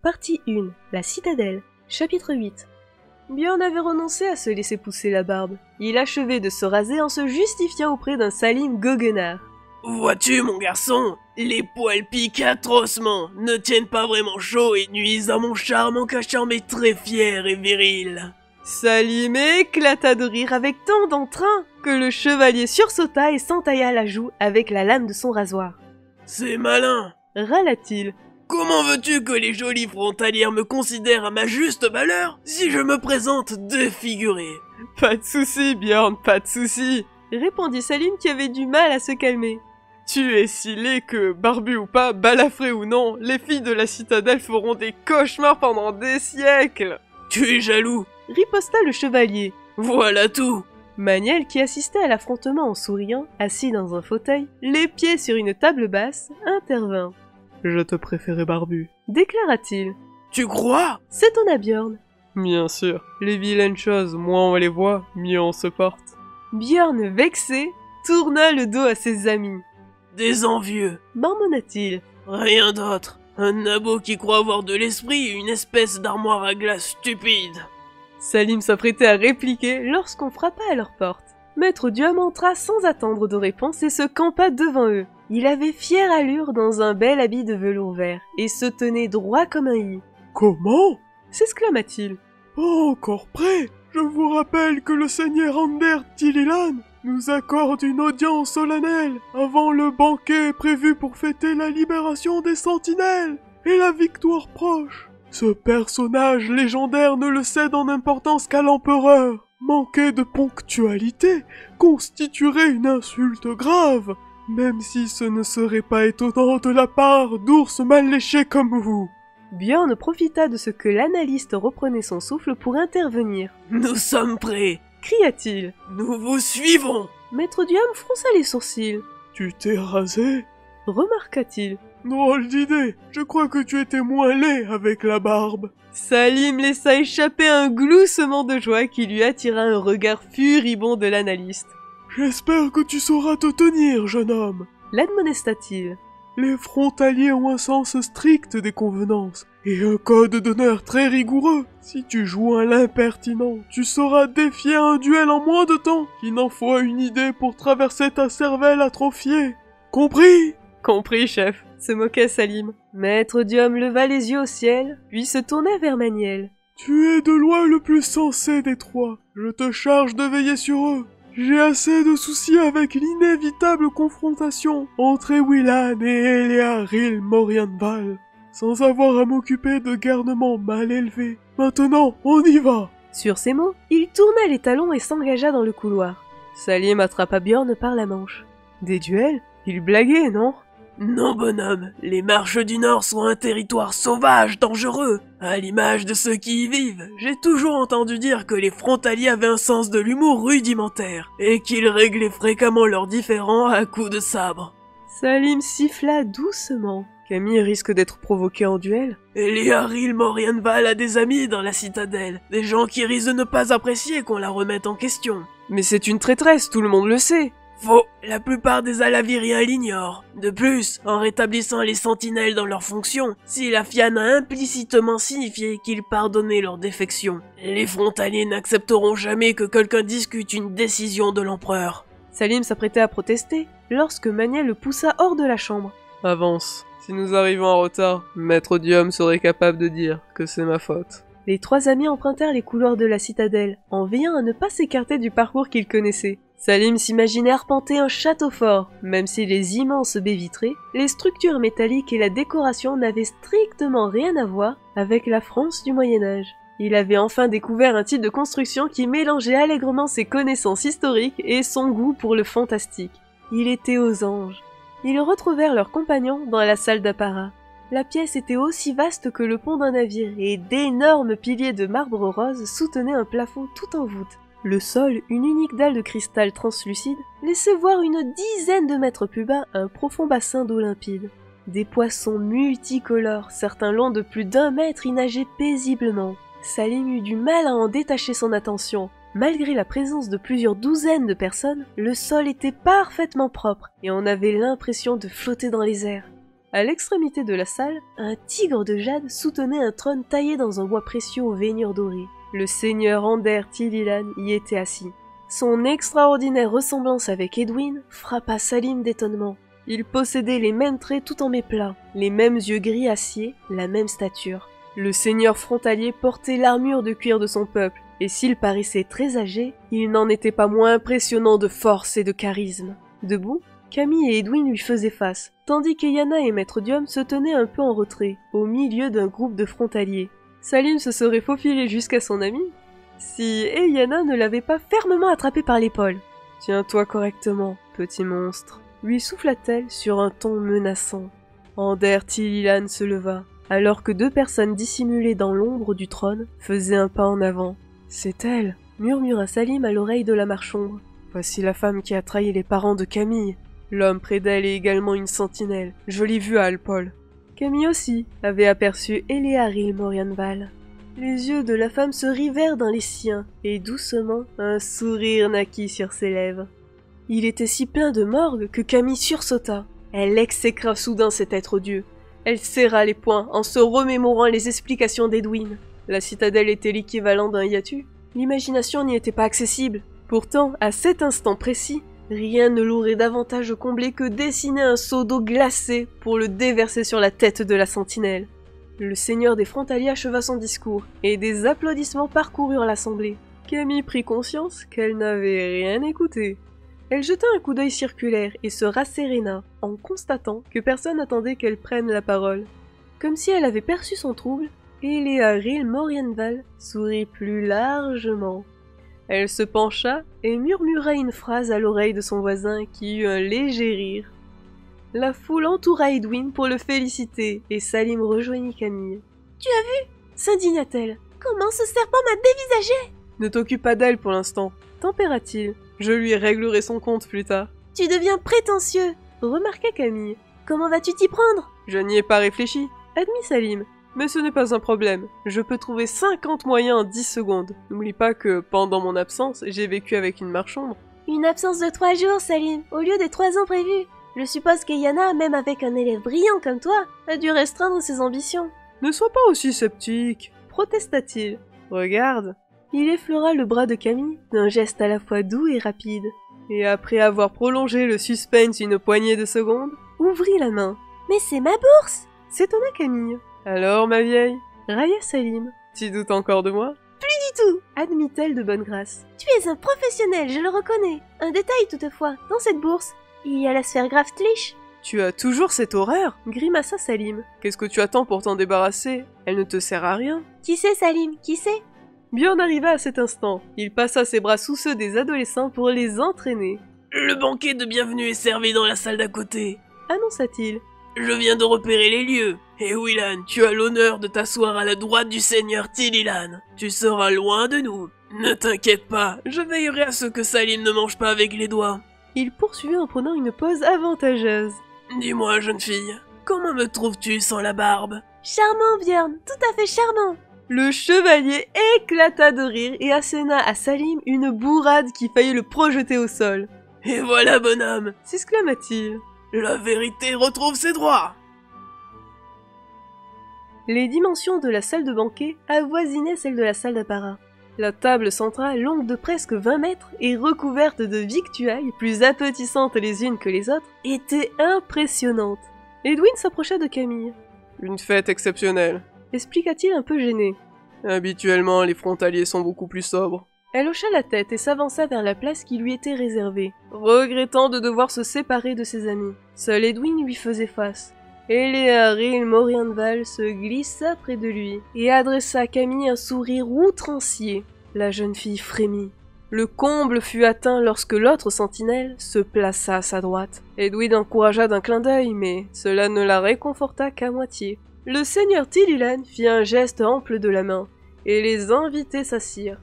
Partie 1. La citadelle. Chapitre 8. Björn avait renoncé à se laisser pousser la barbe. Il achevait de se raser en se justifiant auprès d'un Salim goguenard. Vois-tu, mon garçon, les poils piquent atrocement, ne tiennent pas vraiment chaud et nuisent à mon charme en cachant mes traits fiers et virils. Salim éclata de rire avec tant d'entrain que le chevalier sursauta et s'entailla la joue avec la lame de son rasoir. C'est malin, râla-t-il. Comment veux-tu que les jolies frontalières me considèrent à ma juste valeur si je me présente défiguré? Pas de souci, Björn, pas de souci, répondit Salim qui avait du mal à se calmer. Tu es si laid que, barbu ou pas, balafré ou non, les filles de la citadelle feront des cauchemars pendant des siècles. Tu es jaloux, riposta le chevalier. Voilà tout. Maniel, qui assistait à l'affrontement en souriant, assis dans un fauteuil, les pieds sur une table basse, intervint. Je te préférais barbu, déclara-t-il. Tu crois? S'étonna Björn. Bien sûr, les vilaines choses, moins on les voit, mieux on se porte. Björn, vexé, tourna le dos à ses amis. Des envieux, marmonna-t-il. Rien d'autre. Un nabot qui croit avoir de l'esprit et une espèce d'armoire à glace stupide. Salim s'apprêtait à répliquer lorsqu'on frappa à leur porte. Maître Diom entra sans attendre de réponse et se campa devant eux. Il avait fière allure dans un bel habit de velours vert et se tenait droit comme un i. « Comment » s'exclama-t-il. « Pas encore prêt. Je vous rappelle que le seigneur Ander Tililan nous accorde une audience solennelle avant le banquet prévu pour fêter la libération des sentinelles et la victoire proche. Ce personnage légendaire ne le cède en importance qu'à l'empereur. Manquer de ponctualité constituerait une insulte grave, même si ce ne serait pas étonnant de la part d'ours mal léchés comme vous. » Björn profita de ce que l'analyste reprenait son souffle pour intervenir. « Nous sommes prêts !» cria-t-il. « Nous vous suivons !» Maître Diom fronça les sourcils. « Tu t'es rasé ?» remarqua-t-il. « Drôle d'idée, je crois que tu étais moins laid avec la barbe. » Salim laissa échapper un gloussement de joie qui lui attira un regard furibond de l'analyste. « J'espère que tu sauras te tenir, jeune homme, » l'admonesta-t-il. Les frontaliers ont un sens strict des convenances et un code d'honneur très rigoureux. Si tu joues à l'impertinent, tu sauras défier un duel en moins de temps qu'il n'en faut une idée pour traverser ta cervelle atrophiée. Compris? Compris, chef, se moqua Salim. Maître Diom leva les yeux au ciel, puis se tourna vers Maniel. Tu es de loin le plus sensé des trois. Je te charge de veiller sur eux. J'ai assez de soucis avec l'inévitable confrontation entre Ewillan et Elearil Morianval, sans avoir à m'occuper de garnements mal élevés. Maintenant, on y va! Sur ces mots, il tourna les talons et s'engagea dans le couloir. Salim attrapa Björn par la manche. Des duels? Il blaguait, non? Non, bonhomme, les marches du Nord sont un territoire sauvage, dangereux. À l'image de ceux qui y vivent, j'ai toujours entendu dire que les frontaliers avaient un sens de l'humour rudimentaire, et qu'ils réglaient fréquemment leurs différends à coups de sabre. Salim siffla doucement. Camille risque d'être provoqué en duel. Elearil Morianval a des amis dans la citadelle, des gens qui risquent de ne pas apprécier qu'on la remette en question. Mais c'est une traîtresse, tout le monde le sait. Faux, la plupart des Alaviriens l'ignorent. De plus, en rétablissant les sentinelles dans leurs fonctions, Silafian a implicitement signifié qu'ils pardonnaient leur défection. Les frontaliers n'accepteront jamais que quelqu'un discute une décision de l'empereur. Salim s'apprêtait à protester, lorsque Maniel le poussa hors de la chambre. Avance. Si nous arrivons en retard, Maître Diom serait capable de dire que c'est ma faute. Les trois amis empruntèrent les couloirs de la citadelle, en veillant à ne pas s'écarter du parcours qu'ils connaissaient. Salim s'imaginait arpenter un château fort, même si les immenses baies vitrées, les structures métalliques et la décoration n'avaient strictement rien à voir avec la France du Moyen-Âge. Il avait enfin découvert un type de construction qui mélangeait allègrement ses connaissances historiques et son goût pour le fantastique. Il était aux anges. Ils retrouvèrent leurs compagnons dans la salle d'apparat. La pièce était aussi vaste que le pont d'un navire et d'énormes piliers de marbre rose soutenaient un plafond tout en voûte. Le sol, une unique dalle de cristal translucide, laissait voir une dizaine de mètres plus bas un profond bassin d'eau limpide. Des poissons multicolores, certains longs de plus d'1 mètre, y nageaient paisiblement. Salim eut du mal à en détacher son attention. Malgré la présence de plusieurs douzaines de personnes, le sol était parfaitement propre et on avait l'impression de flotter dans les airs. À l'extrémité de la salle, un tigre de jade soutenait un trône taillé dans un bois précieux aux veinures dorées. Le seigneur Ander Tililan y était assis. Son extraordinaire ressemblance avec Edwin frappa Salim d'étonnement. Il possédait les mêmes traits tout en méplat, les mêmes yeux gris acier, la même stature. Le seigneur frontalier portait l'armure de cuir de son peuple, et s'il paraissait très âgé, il n'en était pas moins impressionnant de force et de charisme. Debout, Camille et Edwin lui faisaient face, tandis qu'Eyana et Maître Diom se tenaient un peu en retrait, au milieu d'un groupe de frontaliers. Salim se serait faufilé jusqu'à son ami si Eyana ne l'avait pas fermement attrapé par l'épaule. « Tiens-toi correctement, petit monstre », lui souffla-t-elle sur un ton menaçant. Ander Tililan se leva, alors que deux personnes dissimulées dans l'ombre du trône faisaient un pas en avant. « C'est elle », murmura Salim à l'oreille de la marchande. « Voici la femme qui a trahi les parents de Camille. L'homme près d'elle est également une sentinelle, je l'ai vue à Alpol. » Camille aussi avait aperçu Elearil Morianval. Les yeux de la femme se rivèrent dans les siens, et doucement, un sourire naquit sur ses lèvres. Il était si plein de morgue que Camille sursauta. Elle exécra soudain cet être odieux. Elle serra les poings en se remémorant les explications d'Edwin. La citadelle était l'équivalent d'un hiatus. L'imagination n'y était pas accessible. Pourtant, à cet instant précis, rien ne l'aurait davantage comblé que dessiner un seau d'eau glacée pour le déverser sur la tête de la sentinelle. Le seigneur des frontaliers acheva son discours, et des applaudissements parcoururent l'assemblée. Camille prit conscience qu'elle n'avait rien écouté. Elle jeta un coup d'œil circulaire et se rasséréna, en constatant que personne n'attendait qu'elle prenne la parole. Comme si elle avait perçu son trouble, Elearil Morianval sourit plus largement. Elle se pencha et murmura une phrase à l'oreille de son voisin qui eut un léger rire. La foule entoura Edwin pour le féliciter et Salim rejoignit Camille. « Tu as vu » s'indigna-t-elle. « Comment ce serpent m'a dévisagé ?»« Ne t'occupe pas d'elle pour l'instant, » tempéra-t-il. « Je lui réglerai son compte plus tard. »« Tu deviens prétentieux » remarqua Camille. « Comment vas-tu t'y prendre ?»« Je n'y ai pas réfléchi, » admit Salim. « Mais ce n'est pas un problème, je peux trouver 50 moyens en 10 secondes. N'oublie pas que, pendant mon absence, j'ai vécu avec une marchande. »« Une absence de 3 jours, Salim, au lieu des 3 ans prévus. Je suppose qu'Eyana, même avec un élève brillant comme toi, a dû restreindre ses ambitions. »« Ne sois pas aussi sceptique, » protesta-t-il. « Regarde. » Il effleura le bras de Camille d'un geste à la fois doux et rapide. Et après avoir prolongé le suspense une poignée de secondes, ouvrit la main. « Mais c'est ma bourse !» s'étonna Camille. « Alors, ma vieille ?» railla Salim. « Tu doutes encore de moi ?»« Plus du tout !» admit-elle de bonne grâce. « Tu es un professionnel, je le reconnais. Un détail toutefois, dans cette bourse, il y a la sphère Graftlich. »« Tu as toujours cette horreur ?» grimaça Salim. « Qu'est-ce que tu attends pour t'en débarrasser? Elle ne te sert à rien. »« Qui sait, Salim, qui sait ?» Bjorn arriva à cet instant. Il passa ses bras sous ceux des adolescents pour les entraîner. « Le banquet de bienvenue est servi dans la salle d'à côté, » annonça-t-il. « Je viens de repérer les lieux. Et Willan, tu as l'honneur de t'asseoir à la droite du seigneur Tililan. Tu seras loin de nous. Ne t'inquiète pas, je veillerai à ce que Salim ne mange pas avec les doigts. » Il poursuivit en prenant une pose avantageuse. « Dis-moi, jeune fille, comment me trouves-tu sans la barbe ?»« Charmant, Bjorn, tout à fait charmant. » Le chevalier éclata de rire et asséna à Salim une bourrade qui faillit le projeter au sol. « Et voilà, bonhomme !» s'exclama-t-il. « La vérité retrouve ses droits !» Les dimensions de la salle de banquet avoisinaient celles de la salle d'apparat. La table centrale, longue de presque 20 mètres et recouverte de victuailles plus appétissantes les unes que les autres, était impressionnante. Edwin s'approcha de Camille. « Une fête exceptionnelle », expliqua-t-il un peu gêné. « Habituellement, les frontaliers sont beaucoup plus sobres. » Elle hocha la tête et s'avança vers la place qui lui était réservée, regrettant de devoir se séparer de ses amis. Seul Edwin lui faisait face. Elearil Morianval se glissa près de lui et adressa à Camille un sourire outrancier. La jeune fille frémit. Le comble fut atteint lorsque l'autre sentinelle se plaça à sa droite. Edwin encouragea d'un clin d'œil, mais cela ne la réconforta qu'à moitié. Le seigneur Tililan fit un geste ample de la main, et les invités s'assirent.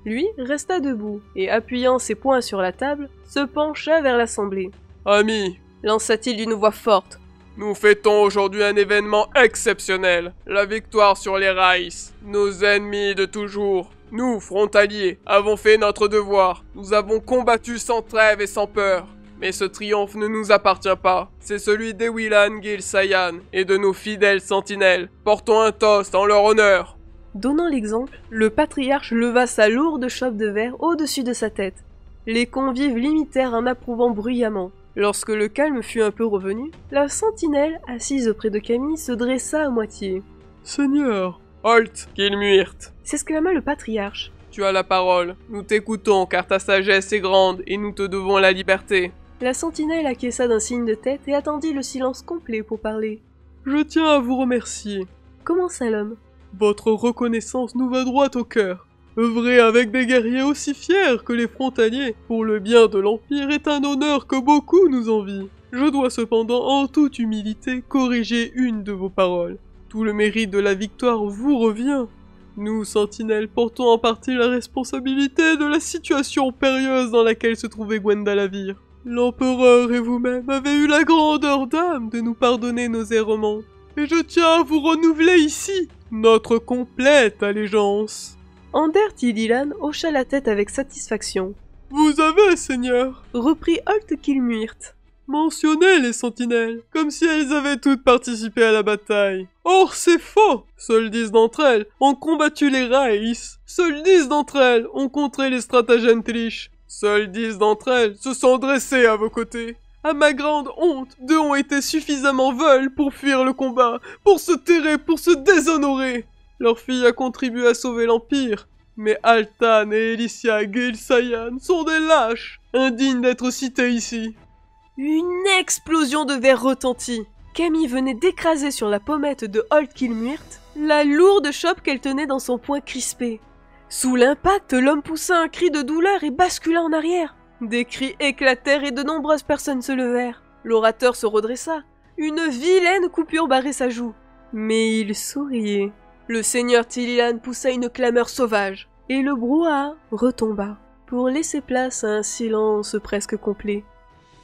Lui resta debout, et appuyant ses poings sur la table, se pencha vers l'assemblée. « Amis !» lança-t-il d'une voix forte. « Nous fêtons aujourd'hui un événement exceptionnel, la victoire sur les Raïs, nos ennemis de toujours. Nous, frontaliers, avons fait notre devoir, nous avons combattu sans trêve et sans peur. Mais ce triomphe ne nous appartient pas. C'est celui d'Ewilan Gil-Sayan et de nos fidèles sentinelles. Portons un toast en leur honneur. Donnant l'exemple, le patriarche leva sa lourde chope de verre au-dessus de sa tête. Les convives l'imitèrent en approuvant bruyamment. Lorsque le calme fut un peu revenu, la sentinelle, assise auprès de Camille, se dressa à moitié. « Seigneur !» Halt, Gilmuirt, s'exclama le patriarche. Tu as la parole. Nous t'écoutons car ta sagesse est grande et nous te devons la liberté. La sentinelle acquiesça d'un signe de tête et attendit le silence complet pour parler. « Je tiens à vous remercier. » commença l'homme. « Votre reconnaissance nous va droit au cœur. Œuvrer avec des guerriers aussi fiers que les frontaliers pour le bien de l'Empire est un honneur que beaucoup nous envient. Je dois cependant en toute humilité corriger une de vos paroles. Tout le mérite de la victoire vous revient. Nous, sentinelles, portons en partie la responsabilité de la situation périlleuse dans laquelle se trouvait Gwendalavir. L'empereur et vous-même avez eu la grandeur d'âme de nous pardonner nos errements. Et je tiens à vous renouveler ici notre complète allégeance. » Ander Tililan hocha la tête avec satisfaction. « Vous avez, Seigneur, reprit Holt Kilmuirt, mentionné les sentinelles, comme si elles avaient toutes participé à la bataille. Or c'est faux. Seules 10 d'entre elles ont combattu les Raïs. Seules 10 d'entre elles ont contré les stratagèmes Tlish. Seules 10 d'entre elles se sont dressées à vos côtés. À ma grande honte, 2 ont été suffisamment veules pour fuir le combat, pour se terrer, pour se déshonorer. Leur fille a contribué à sauver l'Empire. Mais Altan et Elicia Gil-Sayan sont des lâches, indignes d'être cités ici. » Une explosion de verre retentit. Camille venait d'écraser sur la pommette de Holt Kilmuirt la lourde chope qu'elle tenait dans son poing crispé. Sous l'impact, l'homme poussa un cri de douleur et bascula en arrière. Des cris éclatèrent et de nombreuses personnes se levèrent. L'orateur se redressa. Une vilaine coupure barrait sa joue. Mais il souriait. Le seigneur Tililan poussa une clameur sauvage, et le brouhaha retomba, pour laisser place à un silence presque complet.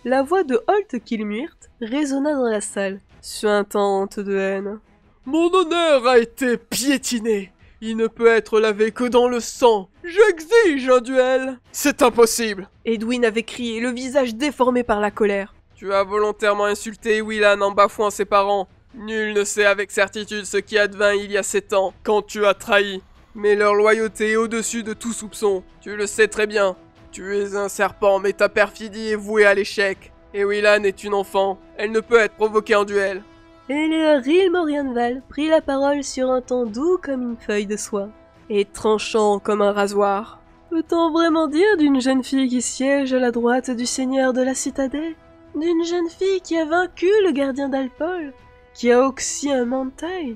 La voix de Holt Kilmuirt résonna dans la salle, suintante de haine. « Mon honneur a été piétiné. Il ne peut être lavé que dans le sang. J'exige un duel. » « C'est impossible !» Edwin avait crié, le visage déformé par la colère. « Tu as volontairement insulté Ewilan en bafouant ses parents. Nul ne sait avec certitude ce qui advint il y a 7 ans, quand tu as trahi. Mais leur loyauté est au-dessus de tout soupçon. Tu le sais très bien. Tu es un serpent, mais ta perfidie est vouée à l'échec. Ewilan est une enfant. Elle ne peut être provoquée en duel. » Eleoril Morianval prit la parole sur un ton doux comme une feuille de soie, et tranchant comme un rasoir. Peut-on vraiment dire d'une jeune fille qui siège à la droite du seigneur de la citadelle? D'une jeune fille qui a vaincu le gardien d'Alpol? Qui a oxy un mantail?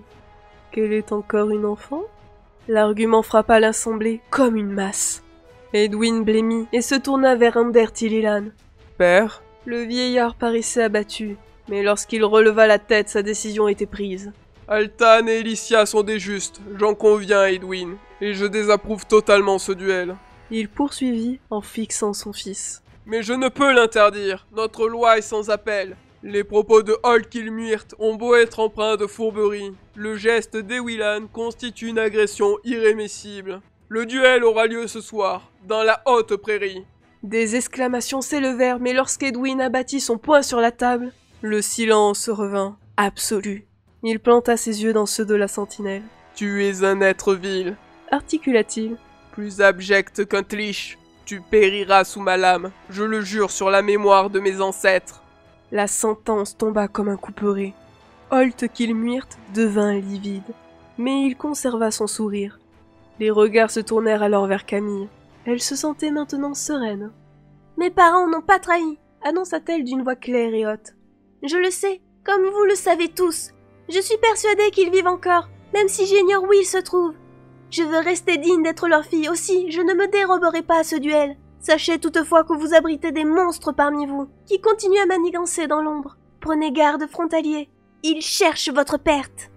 Qu'elle est encore une enfant? L'argument frappa l'assemblée comme une masse. Edwin blêmit et se tourna vers Ander Tililan. « Père ?» Le vieillard paraissait abattu, mais lorsqu'il releva la tête, sa décision était prise. « Altan et Elicia sont des justes, j'en conviens, Edwin, et je désapprouve totalement ce duel. » Il poursuivit en fixant son fils. « Mais je ne peux l'interdire, notre loi est sans appel. Les propos de Holt Kilmuirt ont beau être empreints de fourberie, le geste d'Ewilan constitue une agression irrémissible. Le duel aura lieu ce soir, dans la haute prairie. » Des exclamations s'élevèrent, mais lorsqu'Edwin abattit son poing sur la table, le silence revint, absolu. Il planta ses yeux dans ceux de la sentinelle. « Tu es un être vil, » articula-t-il. « Plus abject qu'un Tlish. Tu périras sous ma lame, je le jure sur la mémoire de mes ancêtres. » La sentence tomba comme un couperet. Holt Kilmuirt devint livide, mais il conserva son sourire. Les regards se tournèrent alors vers Camille. Elle se sentait maintenant sereine. « Mes parents n'ont pas trahi !» annonça-t-elle d'une voix claire et haute. « Je le sais, comme vous le savez tous. Je suis persuadée qu'ils vivent encore, même si j'ignore où ils se trouvent. Je veux rester digne d'être leur fille aussi, je ne me déroberai pas à ce duel. Sachez toutefois que vous abritez des monstres parmi vous, qui continuent à manigancer dans l'ombre. Prenez garde, frontaliers, ils cherchent votre perte. »